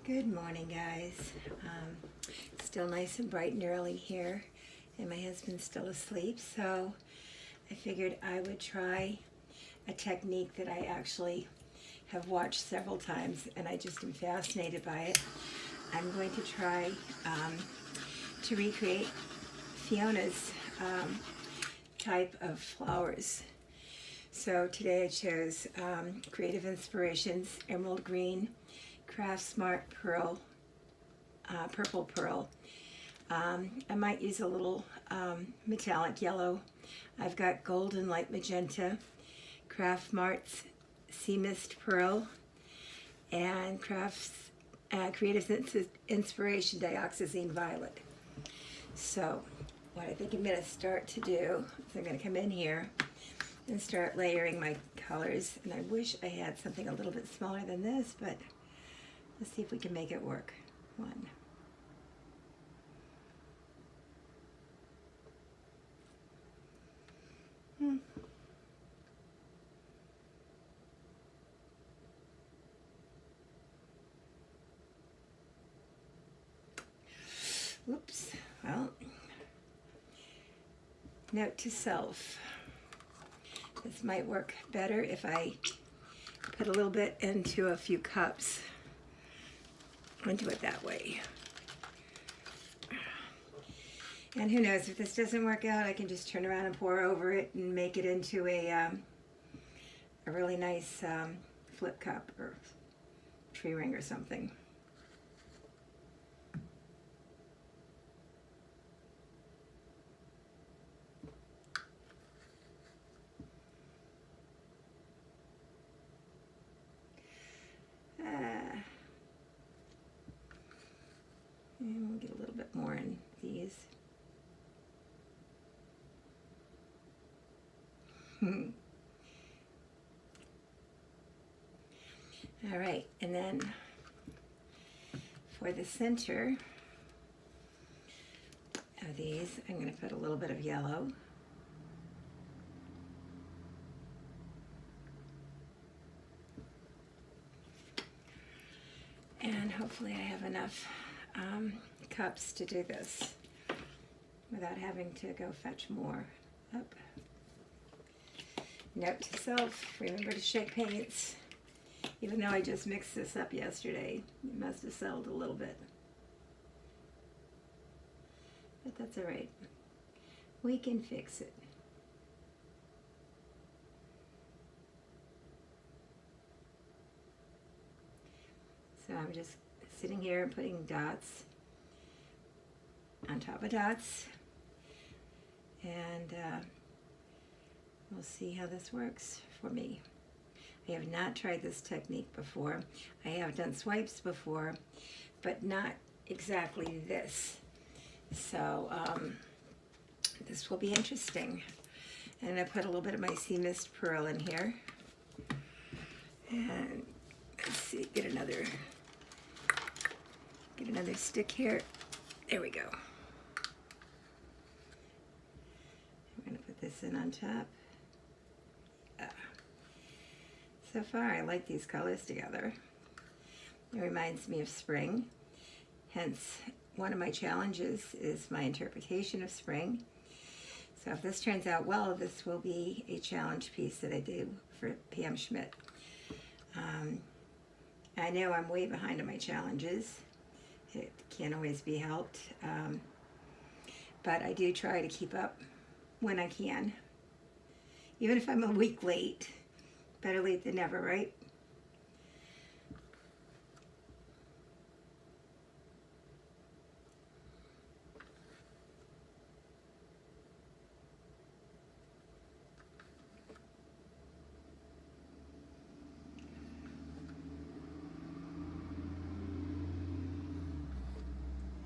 Good morning, guys. Still nice and bright and early here, and my husband's still asleep, so I figured I would try a technique that I actually have watched several times, and I just am fascinated by it. I'm going to try to recreate Fiona's type of flowers. So today I chose Creative Inspirations, Emerald Green, Craft Smart Pearl, Purple Pearl. I might use a little metallic yellow. I've got Golden Light Magenta, Craft Smart's Sea Mist Pearl, and Creative Inspiration Dioxazine Violet. So what I think I'm going to start to do is I'm going to come in here and start layering my colors. And I wish I had something a little bit smaller than this, but let's see if we can make it work. One. Oops. Well, note to self. This might work better if I put a little bit into a few cups and do it that way. And who knows, if this doesn't work out, I can just turn around and pour over it and make it into a really nice flip cup or tree ring or something. And we'll get a little bit more in these. All right, and then for the center of these, I'm going to put a little bit of yellow. And hopefully I have enough cups to do this without having to go fetch more up. Note to self, remember to shake paints. Even though I just mixed this up yesterday, it must have settled a little bit. But that's all right. We can fix it. So I'm just sitting here and putting dots on top of dots, and we'll see how this works for me. I have not tried this technique before. I have done swipes before, but not exactly this. So this will be interesting. And I put a little bit of my Sea Mist Pearl in here. And let's see, get another stick here. There we go. I'm going to put this in on top. So far, I like these colors together. It reminds me of spring. Hence, one of my challenges is my interpretation of spring. So if this turns out well, this will be a challenge piece that I do for PM Schmidt. I know I'm way behind on my challenges. It can't always be helped. But I do try to keep up when I can. Even if I'm a week late. Better late than never, right?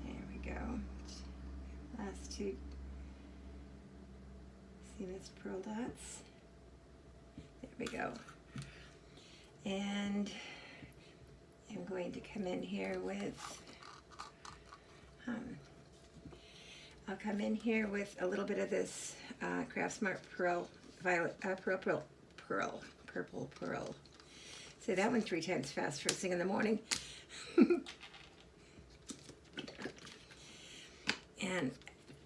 There we go. Last two Sea Mist Pearl dots. There we go. And I'm going to come in here with, I'll come in here with a little bit of this Craft Smart Pearl, Purple Pearl. Say that one 3 times fast first thing in the morning. And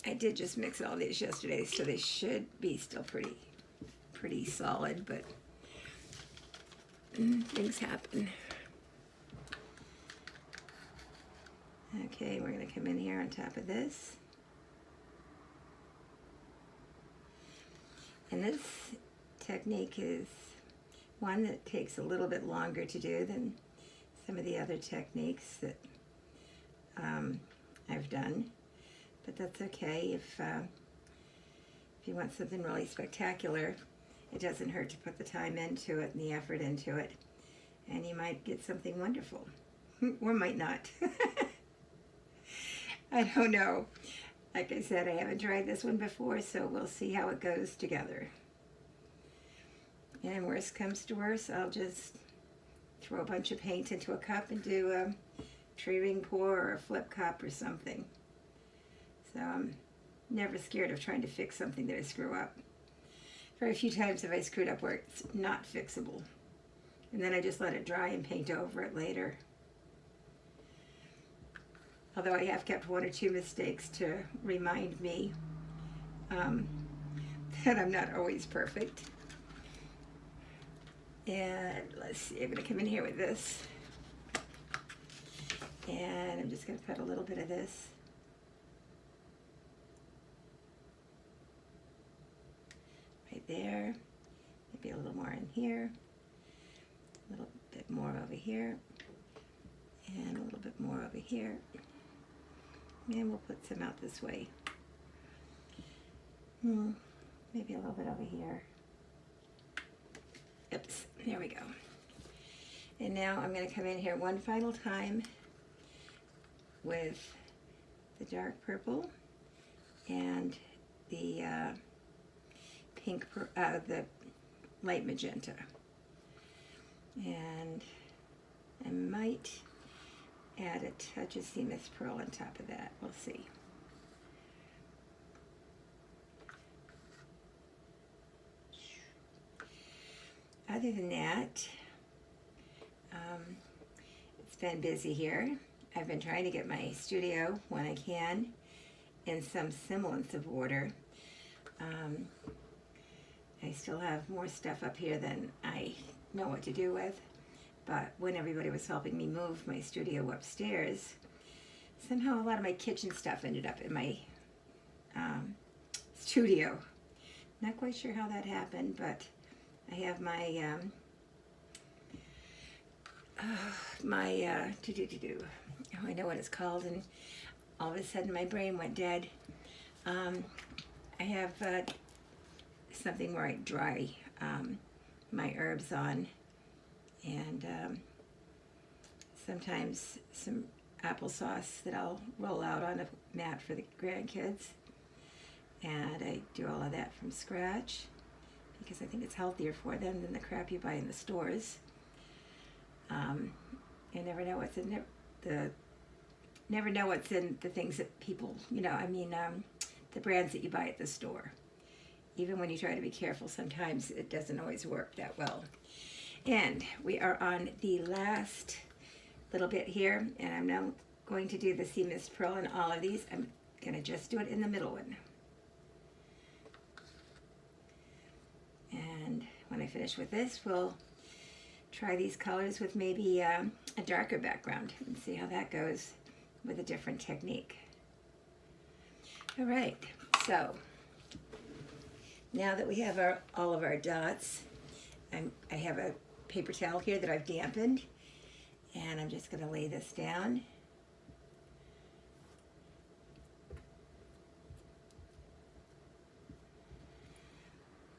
I did just mix all these yesterday, so they should be still pretty solid, but things happen. Okay, we're going to come in here on top of this. And this technique is one that takes a little bit longer to do than some of the other techniques that I've done. But that's okay. If you want something really spectacular, it doesn't hurt to put the time into it and the effort into it. And you might get something wonderful. Or might not. I don't know. Like I said, I haven't tried this one before, so we'll see how it goes together. And worst comes to worst, I'll just throw a bunch of paint into a cup and do a tree ring pour or a flip cup or something. So I'm never scared of trying to fix something that I screw up. Very few times have I screwed up where it's not fixable. And then I just let it dry and paint over it later. Although I have kept one or two mistakes to remind me that I'm not always perfect. And let's see, I'm going to come in here with this. And I'm just going to put a little bit of this. Right there. Maybe a little more in here. A little bit more over here. And a little bit more over here. And we'll put some out this way. Maybe a little bit over here. Oops, there we go. And now I'm going to come in here one final time with the dark purple and the the light magenta. And I might add a touch of sea mist pearl on top of that. We'll see. Other than that, it's been busy here. I've been trying to get my studio, when I can, in some semblance of order. I still have more stuff up here than I know what to do with. But when everybody was helping me move my studio upstairs, somehow a lot of my kitchen stuff ended up in my studio. Not quite sure how that happened, but I have my I know what it's called, and all of a sudden my brain went dead. I have something where I dry my herbs on, and sometimes some applesauce that I'll roll out on a mat for the grandkids, and I do all of that from scratch because I think it's healthier for them than the crap you buy in the stores. You never know what's in the things that people, the brands that you buy at the store. Even when you try to be careful, sometimes it doesn't always work that well. And we are on the last little bit here, and I'm now going to do the sea mist pearl in all of these. I'm going to just do it in the middle one. And when I finish with this, we'll try these colors with maybe a darker background and see how that goes with a different technique. All right, so now that we have all of our dots, I have a paper towel here that I've dampened, and I'm just going to lay this down.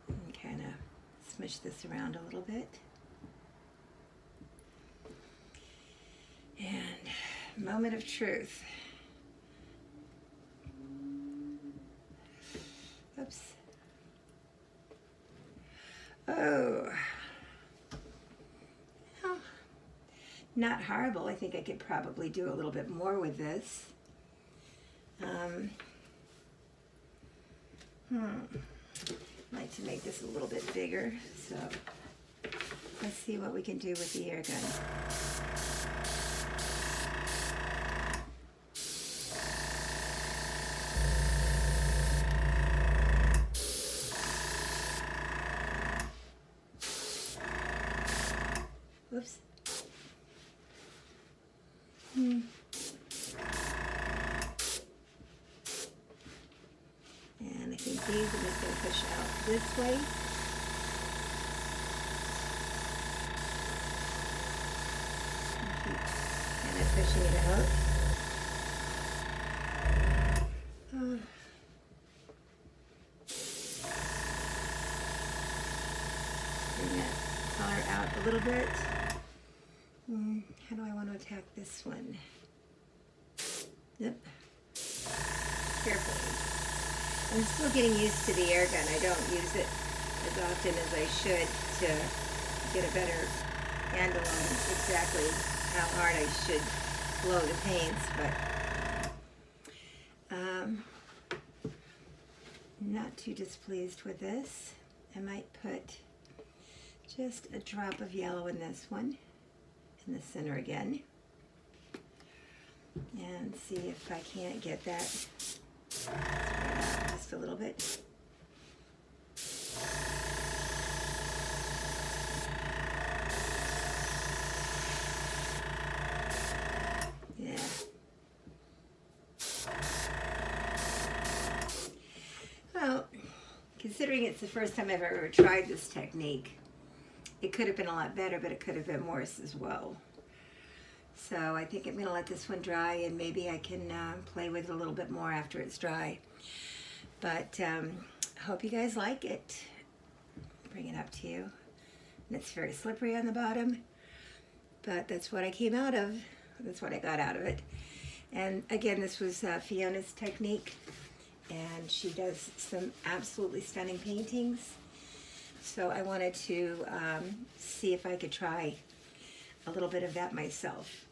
And kind of smush this around a little bit. And moment of truth. Oops. Oh. Well, not horrible. I think I could probably do a little bit more with this. Like to make this a little bit bigger, so let's see what we can do with the air gun. Whoops. And I think these are just going to push out this way. And I'm pushing it out. Bring that color out a little bit. How do I want to attack this one? Yep. Carefully. I'm still getting used to the air gun. I don't use it as often as I should to get a better handle on exactly how hard I should blow the paints, but not too displeased with this. I might put just a drop of yellow in this one, in the center again, and see if I can't get that just a little bit. Yeah. Well, considering it's the first time I've ever tried this technique, it could have been a lot better, but it could have been worse as well. So I think I'm going to let this one dry, and maybe I can play with it a little bit more after it's dry. But I hope you guys like it. Bring it up to you. And it's very slippery on the bottom, but that's what I came out of. That's what I got out of it. And again, this was Fiona's technique, and she does some absolutely stunning paintings. So I wanted to see if I could try a little bit of that myself.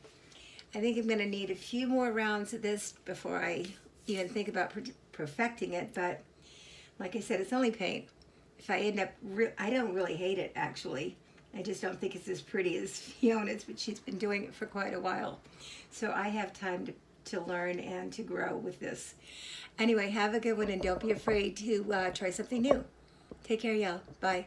I think I'm going to need a few more rounds of this before I even think about perfecting it, but like I said, it's only paint. If I end up, I don't really hate it actually. I just don't think it's as pretty as Fiona's, but she's been doing it for quite a while. So I have time to learn and to grow with this. Anyway, have a good one, and don't be afraid to try something new. Take care, y'all. Bye.